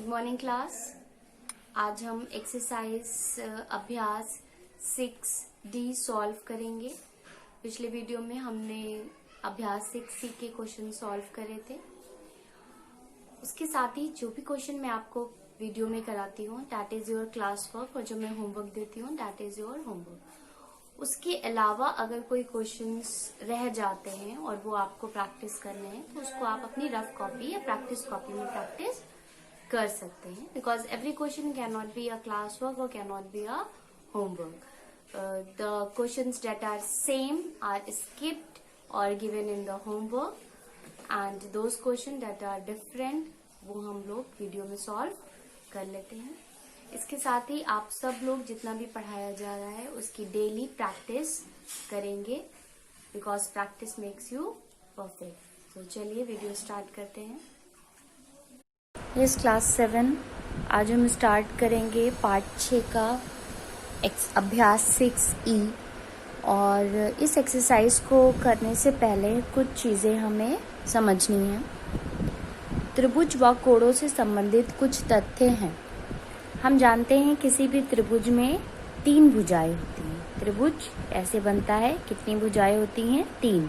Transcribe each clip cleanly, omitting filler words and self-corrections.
Good morning class. आज हम exercise अभ्यास 6D सॉल्व करेंगे। पिछले वीडियो में हमने अभ्यास 6C के क्वेश्चन सॉल्व करे थे। उसके साथ ही जो भी क्वेश्चन मैं आपको वीडियो में कराती हूँ that is your class work, और जो मैं होमवर्क देती हूँ दैट इज योर होमवर्क। उसके अलावा अगर कोई क्वेश्चंस रह जाते हैं और वो आपको प्रैक्टिस करने हैं तो उसको आप अपनी रफ कॉपी या प्रैक्टिस कॉपी में प्रैक्टिस कर सकते हैं, because every question can not be a class work और can not be a homework. The questions that are same are skipped और given in the homework, and those question that are different वो हम लोग video में solve कर लेते हैं। इसके साथ ही आप सब लोग जितना भी पढ़ाया जा रहा है उसकी डेली प्रैक्टिस करेंगे, because practice makes you perfect. तो चलिए वीडियो स्टार्ट करते हैं। इस क्लास 7 आज हम स्टार्ट करेंगे पार्ट 6 का अभ्यास 6E। और इस एक्सरसाइज को करने से पहले कुछ चीज़ें हमें समझनी है। त्रिभुज व कोणों से संबंधित कुछ तथ्य हैं। हम जानते हैं किसी भी त्रिभुज में 3 भुजाएं होती हैं। त्रिभुज ऐसे बनता है, कितनी भुजाएं होती हैं? 3।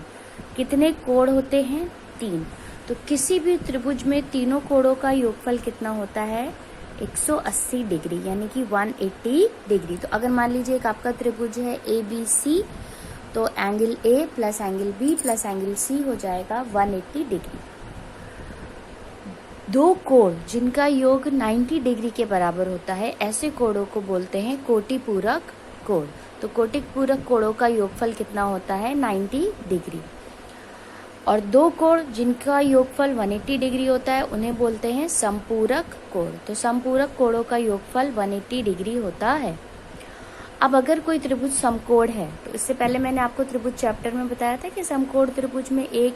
कितने कोण होते हैं? 3। तो किसी भी त्रिभुज में तीनों कोणों का योगफल कितना होता है? 180 डिग्री, यानी कि 180 डिग्री। तो अगर मान लीजिए एक आपका त्रिभुज है ABC, तो angle A plus angle B plus angle C हो जाएगा 180 डिग्री। दो कोण जिनका योग 90 डिग्री के बराबर होता है, ऐसे कोणों को बोलते हैं कोटिपूरक कोण। तो कोटिपूरक कोणों का योगफल कितना होता है? 90 डिग्री। और दो कोण जिनका योगफल 180 डिग्री होता है उन्हें बोलते हैं समपूरक कोण। तो समपूरक कोणों का योगफल 180 डिग्री होता है। अब अगर कोई त्रिभुज समकोण है, तो इससे पहले मैंने आपको त्रिभुज चैप्टर में बताया था कि समकोण त्रिभुज में एक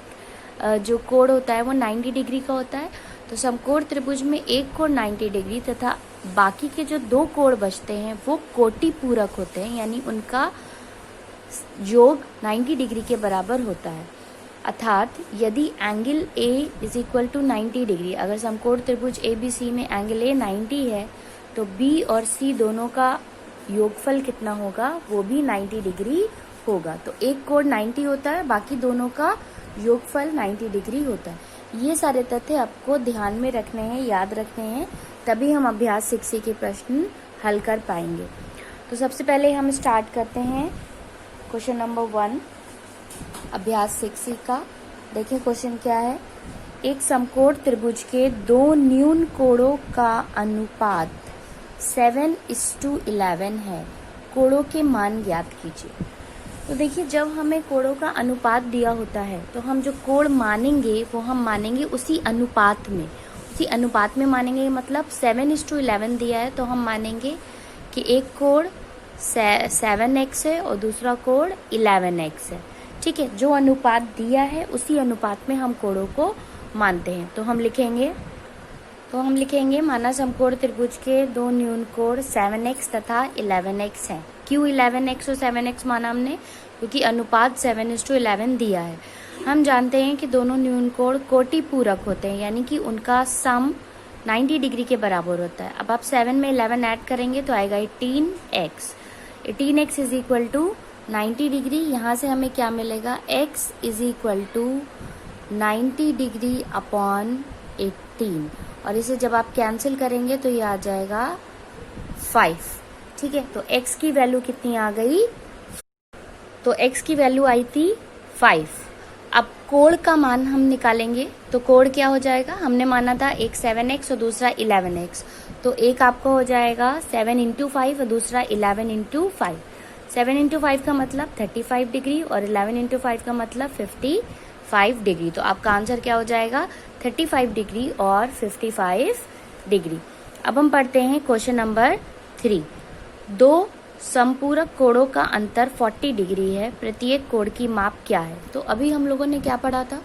जो कोण होता है वो 90 डिग्री का होता है। तो समकोण त्रिभुज में एक कोण 90 डिग्री तथा बाकी के जो दो कोण बचते हैं वो कोटिपूरक होते हैं, यानी उनका योग 90 डिग्री के बराबर होता है। अर्थात यदि angle A is equal to 90 degree, अगर समकोण त्रिभुज ABC में एंगल A 90 है तो B और C दोनों का योगफल कितना होगा? वो भी 90 डिग्री होगा। तो एक कोण 90 होता है, बाकी दोनों का योगफल 90 डिग्री होता है। ये सारे तथ्य आपको ध्यान में रखने हैं, याद रखने हैं, तभी हम अभ्यास 6 के प्रश्न हल कर पाएंगे। तो सबसे पहले हम स्टार्ट करते हैं क्वेश्चन नंबर 1 अभ्यास 6 का। देखिए क्वेश्चन क्या है। एक समकोण त्रिभुज के दो न्यून कोणों का अनुपात 7:11 है। कोणों के मान ज्ञात कीजिए। तो देखिए जब हमें कोणों का अनुपात दिया होता है तो हम जो कोण मानेंगे वो हम मानेंगे उसी अनुपात में मानेंगे। मतलब 7:11 दिया है तो हम मानेंगे कि एक कोण 7x है और दूसरा कोण 11x है। ठीक है, जो अनुपात दिया है उसी अनुपात में हम कोणों को मानते हैं। तो हम लिखेंगे माना समकोण त्रिभुज के दो न्यून कोण 7x तथा 11x हैं। क्यों 11x और 7x माना हमने? क्योंकि अनुपात 7:11 दिया है। हम जानते हैं कि दोनों न्यून कोण कोटिपूरक होते हैं, यानी कि उनका सम 90 डिग्री के बराबर होता है। अब आप 7 में 11 ऐड करेंगे तो आएगा 18x। 18x is equal to 90 degree. यहाँ से हमें क्या मिलेगा? x is equal to 90 degree upon 18, और इसे जब आप कैंसिल करेंगे तो ये आ जाएगा 5। ठीक है, तो x की वैल्यू कितनी आ गई? तो x की वैल्यू आई थी 5। अब कोण का मान हम निकालेंगे तो कोण क्या हो जाएगा? हमने माना था एक 7x और दूसरा 11x, तो एक आपको हो जाएगा 7 इंटू 5 और दूसरा 11 इंटू 5। 7 इंटू 5 का मतलब 35 डिग्री और 11 इंटू 5 का मतलब 55 डिग्री। तो आपका आंसर क्या हो जाएगा? 35 डिग्री और 55 डिग्री। अब हम पढ़ते हैं क्वेश्चन नंबर 3। दो समपूरक कोणों का अंतर 40 डिग्री है, प्रत्येक कोण की माप क्या है? तो अभी हम लोगों ने क्या पढ़ा था?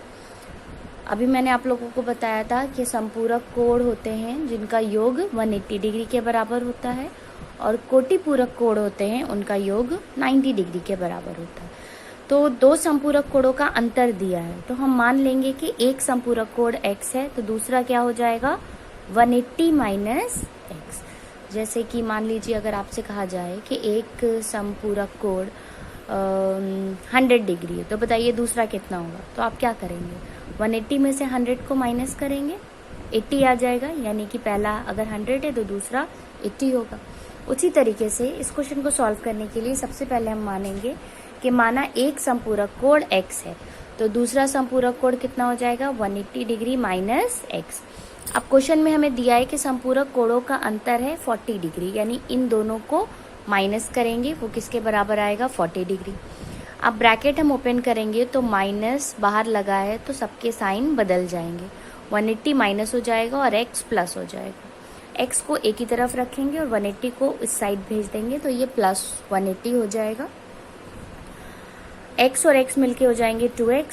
अभी मैंने आप लोगों को बताया था कि समपूरक कोण होते हैं जिनका योग 180 डिग्री के बराबर होता है, और कोटिपूरक कोण होते हैं उनका योग 90 डिग्री के बराबर होता है। तो दो समपूरक कोणों का अंतर दिया है तो हम मान लेंगे कि एक समपूरक कोण x है तो दूसरा क्या हो जाएगा? 180 माइनस एक्स। जैसे कि मान लीजिए अगर आपसे कहा जाए कि एक समपूरक कोण 100 डिग्री है, तो बताइए दूसरा कितना होगा। तो आप क्या करेंगे, 180 में से 100 को माइनस करेंगे, 80 आ जाएगा, यानी कि पहला अगर 100 है तो दूसरा 80 होगा। उसी तरीके से इस क्वेश्चन को सॉल्व करने के लिए सबसे पहले हम मानेंगे कि माना एक समपूरक कोण x है, तो दूसरा समपूरक कोण कितना हो जाएगा, 180 डिग्री माइनस एक्स। अब क्वेश्चन में हमें दिया है कि समपूरक कोणों का अंतर है 40 डिग्री, यानी इन दोनों को माइनस करेंगे, वो किसके बराबर आएगा, 40 डिग्री। अब ब्रैकेट हम ओपन करेंगे तो माइनस बाहर लगा है तो सबके साइन बदल जाएंगे, 180 माइनस हो जाएगा और x प्लस हो जाएगा। x को एक ही तरफ रखेंगे और 180 को इस साइड भेज देंगे, तो ये प्लस 180 हो जाएगा। x और x मिलके हो जाएंगे 2x,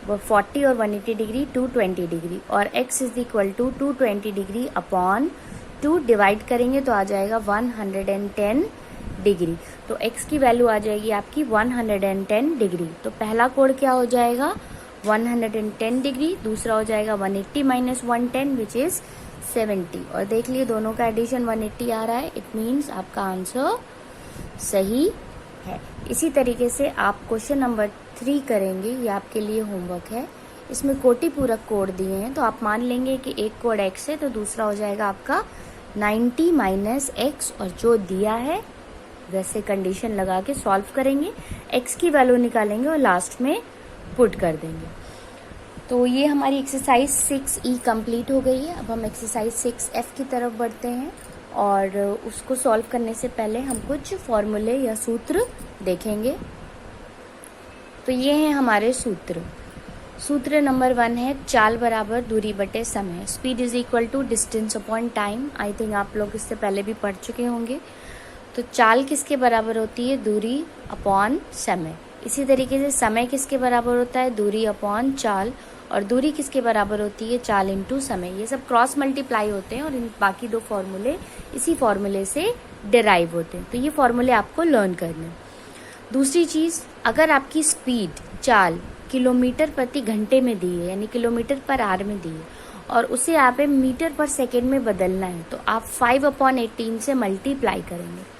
वो 40 और 180 डिग्री 220 डिग्री, और x is equal to 220 degree upon 2 divide करेंगे तो आ जाएगा 110 डिग्री। तो x की वैल्यू आ जाएगी आपकी 110 डिग्री। तो पहला कोण क्या हो जाएगा, 110 डिग्री, दूसरा हो जाएगा 180 माइनस 110 विच इज 70। और देख लिए दोनों का एडिशन 180 आ रहा है, इट मीन्स आपका आंसर सही है। इसी तरीके से आप क्वेश्चन नंबर 3 करेंगे, ये आपके लिए होमवर्क है। इसमें कोटि पूरक कोण दिए हैं, तो आप मान लेंगे कि एक कोण x है तो दूसरा हो जाएगा आपका 90 माइनस एक्स, और जो दिया है वैसे कंडीशन लगा के सॉल्व करेंगे, x की वैल्यू निकालेंगे और लास्ट में पुट कर देंगे। तो ये हमारी एक्सरसाइज 6E कंप्लीट हो गई है। अब हम एक्सरसाइज 6F की तरफ बढ़ते हैं, और उसको सॉल्व करने से पहले हम कुछ फॉर्मूले या सूत्र देखेंगे। तो ये हैं हमारे सूत्र। सूत्र नंबर 1 है चाल बराबर दूरी बटे समय, speed is equal to distance upon time. I think आप लोग इससे पहले भी पढ़ चुके होंगे। तो चाल किसके बराबर होती है, दूरी अपॉन समय। इसी तरीके से समय किसके बराबर होता है, दूरी अपॉन चाल, और दूरी किसके बराबर होती है, चाल इंटू समय। ये सब क्रॉस मल्टीप्लाई होते हैं और इन बाकी दो फॉर्मूले इसी फॉर्मूले से डिराइव होते हैं। तो ये फॉर्मूले आपको लर्न करने। दूसरी चीज़, अगर आपकी स्पीड चाल किलोमीटर प्रति घंटे में दी है, यानी किलोमीटर पर आवर में दी है, और उसे आप मीटर पर सेकेंड में बदलना है, तो आप 5/18 से मल्टीप्लाई करेंगे।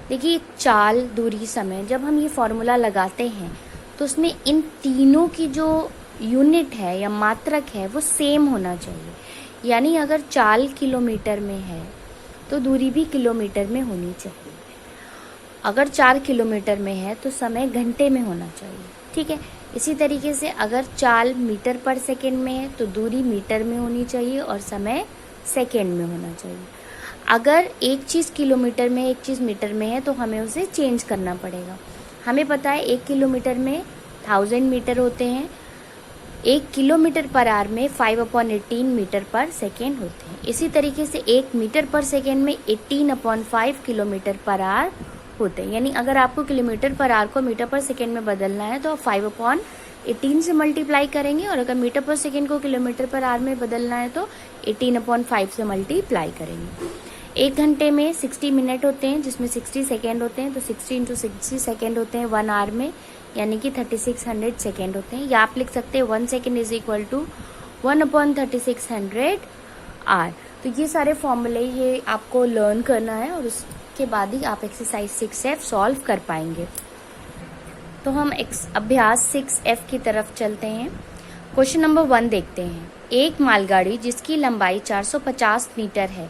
देखिए चाल, दूरी, समय, जब हम ये फॉर्मूला लगाते हैं तो उसमें इन तीनों की जो यूनिट है या मात्रक है वो सेम होना चाहिए। यानी अगर चाल किलोमीटर में है तो दूरी भी किलोमीटर में होनी चाहिए। अगर 4 किलोमीटर में है तो समय घंटे में होना चाहिए, ठीक है। इसी तरीके से अगर चाल मीटर पर सेकेंड में है तो दूरी मीटर में होनी चाहिए और समय सेकेंड में होना चाहिए। अगर एक चीज़ किलोमीटर में, एक चीज़ मीटर में है तो हमें उसे चेंज करना पड़ेगा। हमें पता है 1 किलोमीटर में 1000 मीटर होते हैं, 1 किलोमीटर पर आवर में 5/18 मीटर पर सेकेंड होते हैं। इसी तरीके से 1 मीटर पर सेकेंड में 18/5 किलोमीटर पर आवर होते हैं। यानी अगर आपको किलोमीटर पर आवर को मीटर पर सेकेंड में बदलना है तो आप 5/18 से मल्टीप्लाई करेंगे, और अगर मीटर पर सेकेंड को किलोमीटर पर आवर में बदलना है तो 18/5 से मल्टीप्लाई करेंगे। 1 घंटे में 60 मिनट होते हैं, जिसमें 60 सेकेंड होते हैं, तो 60 × 60 सेकेंड होते हैं 1 आवर में, यानी कि 3600 सेकेंड होते हैं। या आप लिख सकते हैं 1 second is equal to 1/3600 hour. तो ये सारे फॉर्मूले ये आपको लर्न करना है, और उसके बाद ही आप एक्सरसाइज 6F सॉल्व कर पाएंगे। तो हम अभ्यास 6F की तरफ चलते हैं। क्वेश्चन नंबर 1 देखते हैं। एक मालगाड़ी जिसकी लंबाई 450 मीटर है,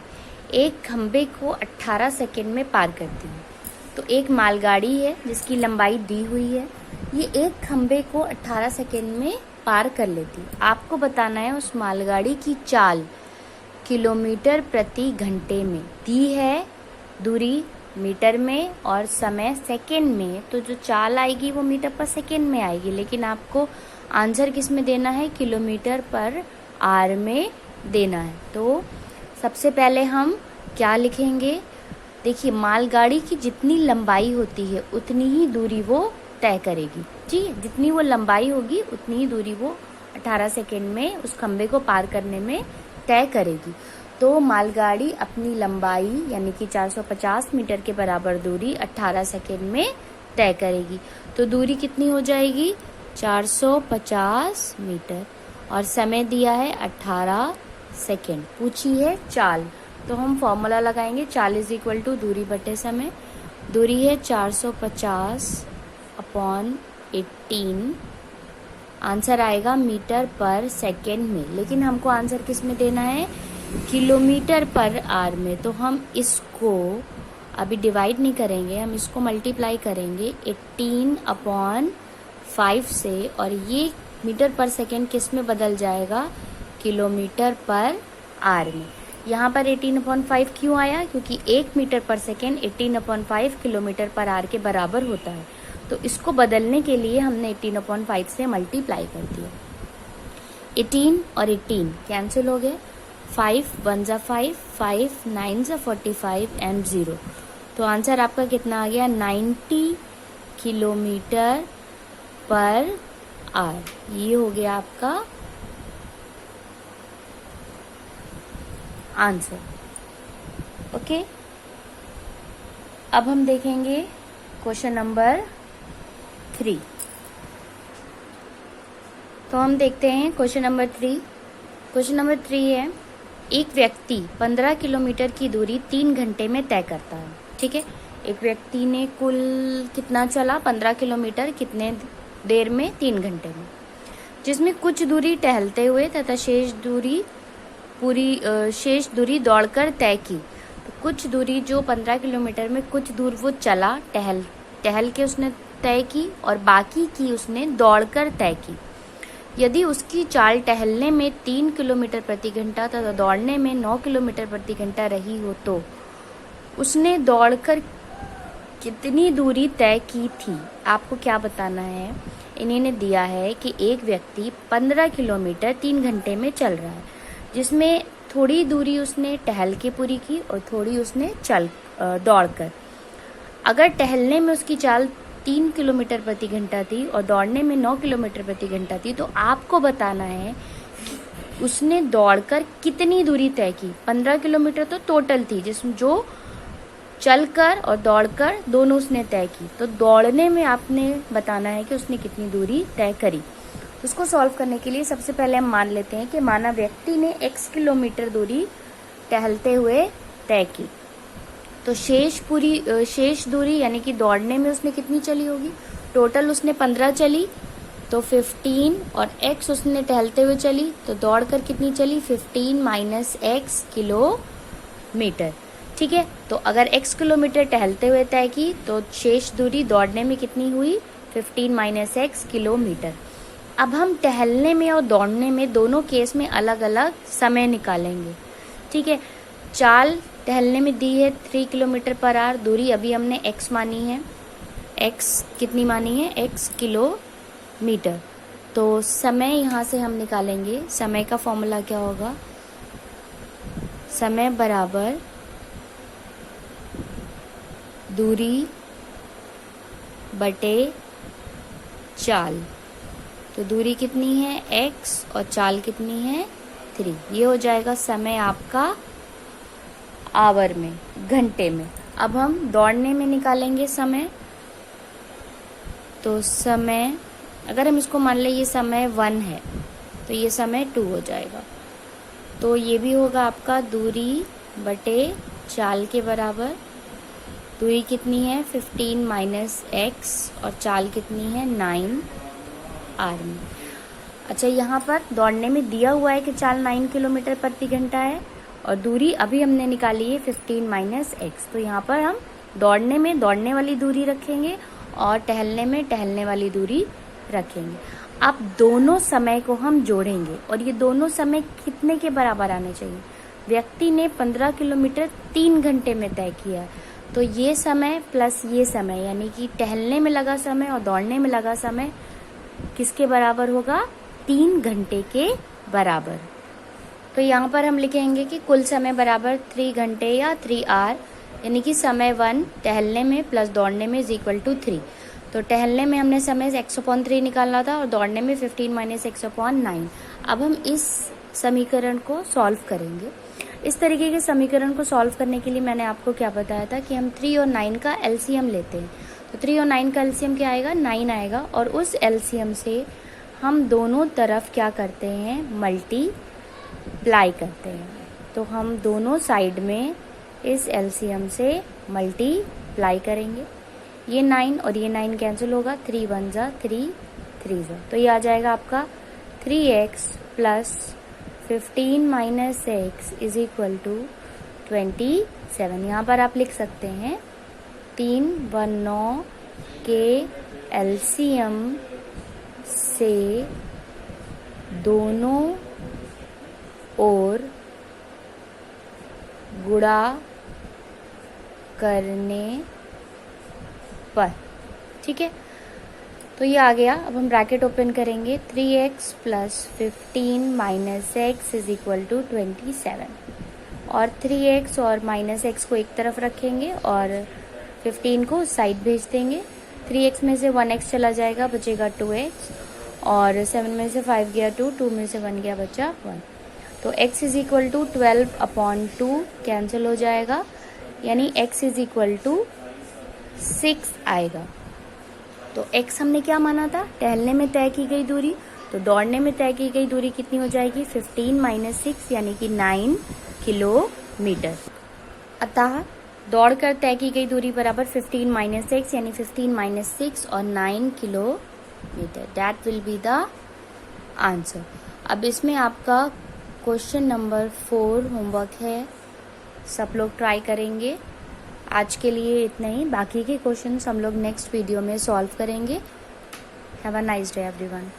एक खंबे को 18 सेकेंड में पार करती है। तो एक मालगाड़ी है जिसकी लंबाई दी हुई है, ये एक खंबे को 18 सेकेंड में पार कर लेती है। आपको बताना है उस मालगाड़ी की चाल किलोमीटर प्रति घंटे में दी है, दूरी मीटर में और समय सेकेंड में। तो जो चाल आएगी वो मीटर पर सेकेंड में आएगी, लेकिन आपको आंसर किस में देना है, किलोमीटर पर आवर में देना है। तो सबसे पहले हम क्या लिखेंगे, देखिए मालगाड़ी की जितनी लंबाई होती है उतनी ही दूरी वो तय करेगी, ठीक है। जितनी वो लंबाई होगी उतनी ही दूरी वो 18 सेकेंड में उस खंबे को पार करने में तय करेगी। तो मालगाड़ी अपनी लंबाई यानी कि 450 मीटर के बराबर दूरी 18 सेकेंड में तय करेगी। तो दूरी कितनी हो जाएगी, 450 मीटर, और समय दिया है 18 सेकेंड। पूछी है चाल, तो हम फॉर्मूला लगाएंगे, चाल इज इक्वल टू दूरी बटे समय। दूरी है 450/18, आंसर आएगा मीटर पर सेकेंड में, लेकिन हमको आंसर किस में देना है, किलोमीटर पर आवर में। तो हम इसको अभी डिवाइड नहीं करेंगे, हम इसको मल्टीप्लाई करेंगे 18/5 से, और ये मीटर पर सेकेंड किस में बदल जाएगा, किलोमीटर पर आवर में। यहाँ पर 18/5 क्यों आया, क्योंकि 1 मीटर पर सेकेंड 18/5 किलोमीटर पर आवर के बराबर होता है। तो इसको बदलने के लिए हमने 18/5 से मल्टीप्लाई कर दिया। 18 और 18 कैंसिल हो गए, 5 1 जा 5, 5 9 जा 45 एंड 0। तो आंसर आपका कितना आ गया, 90 किलोमीटर पर आवर। ये हो गया आपका आंसर। ओके, अब हम देखेंगे क्वेश्चन नंबर 3। तो हम देखते हैं क्वेश्चन नंबर 3। क्वेश्चन नंबर 3 है, एक व्यक्ति 15 किलोमीटर की दूरी 3 घंटे में तय करता है। ठीक है, एक व्यक्ति ने कुल कितना चला, 15 किलोमीटर कितने देर में, 3 घंटे में, जिसमें कुछ दूरी टहलते हुए तथा शेष दूरी दौड़कर तय की। तो कुछ दूरी जो 15 किलोमीटर में कुछ दूर वो चला, टहल के उसने तय की, और बाकी की उसने दौड़कर तय की। यदि उसकी चाल टहलने में 3 किलोमीटर प्रति घंटा तथा दौड़ने में 9 किलोमीटर प्रति घंटा रही हो, तो उसने दौड़कर कितनी दूरी तय की थी। आपको क्या बताना है, इन्होंने दिया है कि एक व्यक्ति 15 किलोमीटर 3 घंटे में चल रहा है, जिसमें थोड़ी दूरी उसने टहल के पूरी की और थोड़ी उसने दौड़कर। अगर टहलने में उसकी चाल 3 किलोमीटर प्रति घंटा थी और दौड़ने में 9 किलोमीटर प्रति घंटा थी, तो आपको बताना है कि उसने दौड़कर कितनी दूरी तय की। 15 किलोमीटर तो टोटल थी, जिसमें जो चलकर और दौड़कर दोनों उसने तय की। तो दौड़ने में आपने बताना है कि उसने कितनी दूरी तय करी। उसको सॉल्व करने के लिए सबसे पहले हम मान लेते हैं कि माना व्यक्ति ने x किलोमीटर दूरी टहलते हुए तय की, तो शेष दूरी यानी कि दौड़ने में उसने कितनी चली होगी, टोटल उसने 15 चली, तो 15 और x उसने टहलते हुए चली, तो दौड़कर कितनी चली, 15 माइनस x किलोमीटर। ठीक है, तो अगर x किलोमीटर टहलते हुए तय की, तो शेष दूरी दौड़ने में कितनी हुई, 15 माइनस x किलोमीटर। अब हम टहलने में और दौड़ने में दोनों केस में अलग अलग समय निकालेंगे। ठीक है, चाल टहलने में दी है 3 किलोमीटर पर आवर, दूरी अभी हमने x मानी है, x कितनी मानी है, x किलोमीटर। तो समय यहाँ से हम निकालेंगे, समय का फॉर्मूला क्या होगा, समय बराबर दूरी बटे चाल। तो दूरी कितनी है x और चाल कितनी है 3। ये हो जाएगा समय आपका आवर में, घंटे में। अब हम दौड़ने में निकालेंगे समय। तो समय, अगर हम इसको मान लें ये समय 1 है, तो ये समय 2 हो जाएगा। तो ये भी होगा आपका दूरी बटे चाल के बराबर। दूरी कितनी है 15 माइनस x और चाल कितनी है 9 आर में। अच्छा, यहाँ पर दौड़ने में दिया हुआ है कि चाल 9 किलोमीटर प्रति घंटा है और दूरी अभी हमने निकाली है 15 माइनस x। तो यहाँ पर हम दौड़ने में दौड़ने वाली दूरी रखेंगे और टहलने में टहलने वाली दूरी रखेंगे। अब दोनों समय को हम जोड़ेंगे और ये दोनों समय कितने के बराबर आने चाहिए। व्यक्ति ने 15 किलोमीटर 3 घंटे में तय किया, तो ये समय प्लस ये समय यानी कि टहलने में लगा समय और दौड़ने में लगा समय किसके बराबर होगा, 3 घंटे के बराबर। तो यहाँ पर हम लिखेंगे कि कुल समय बराबर 3 घंटे या 3 आवर, यानी कि समय 1 टहलने में प्लस दौड़ने में इज इक्वल टू 3। तो टहलने में हमने समय x/3 निकालना था और दौड़ने में 15 माइनस x/9। अब हम इस समीकरण को सॉल्व करेंगे। इस तरीके के समीकरण को सॉल्व करने के लिए मैंने आपको क्या बताया था कि हम 3 और 9 का एलसीएम लेते हैं। तो 3 और 9 का एलसीएम क्या आएगा, 9 आएगा और उस एलसीएम से हम दोनों तरफ क्या करते हैं, मल्टीप्लाई करते हैं, तो हम दोनों साइड में इस एलसीएम से मल्टीप्लाई करेंगे। ये 9 और ये 9 कैंसिल होगा, 3 1 जा 3 3 जा, तो ये आ जाएगा आपका 3x plus 15 minus x is equal to 27। यहाँ पर आप लिख सकते हैं 3 1 9 के एलसीएम से दोनों ओर गुणा करने पर, ठीक है। तो ये आ गया। अब हम ब्रैकेट ओपन करेंगे, 3x plus 15 minus x is equal to 27, और 3x और माइनस एक्स को एक तरफ रखेंगे और 15 को साइड भेज देंगे। 3x में से 1x चला जाएगा, बचेगा 2x, और 7 में से 5 गया 2, 2 में से 1 गया, बचा 1। तो x is equal to 12/2 cancel हो जाएगा, यानी x इज इक्वल टू 6 आएगा। तो x हमने क्या माना था, टहलने में तय की गई दूरी, तो दौड़ने में तय की गई दूरी कितनी हो जाएगी, 15 माइनस 6 यानी कि 9 किलोमीटर। अतः दौड़कर तय की गई दूरी बराबर 15 माइनस 6 यानी 15 माइनस 6 और 9 kilometre. That will be the answer. अब इसमें आपका क्वेश्चन नंबर 4 होमवर्क है, सब लोग ट्राई करेंगे। आज के लिए इतना ही, बाकी के क्वेश्चंस हम लोग नेक्स्ट वीडियो में सॉल्व करेंगे। Have a nice day everyone.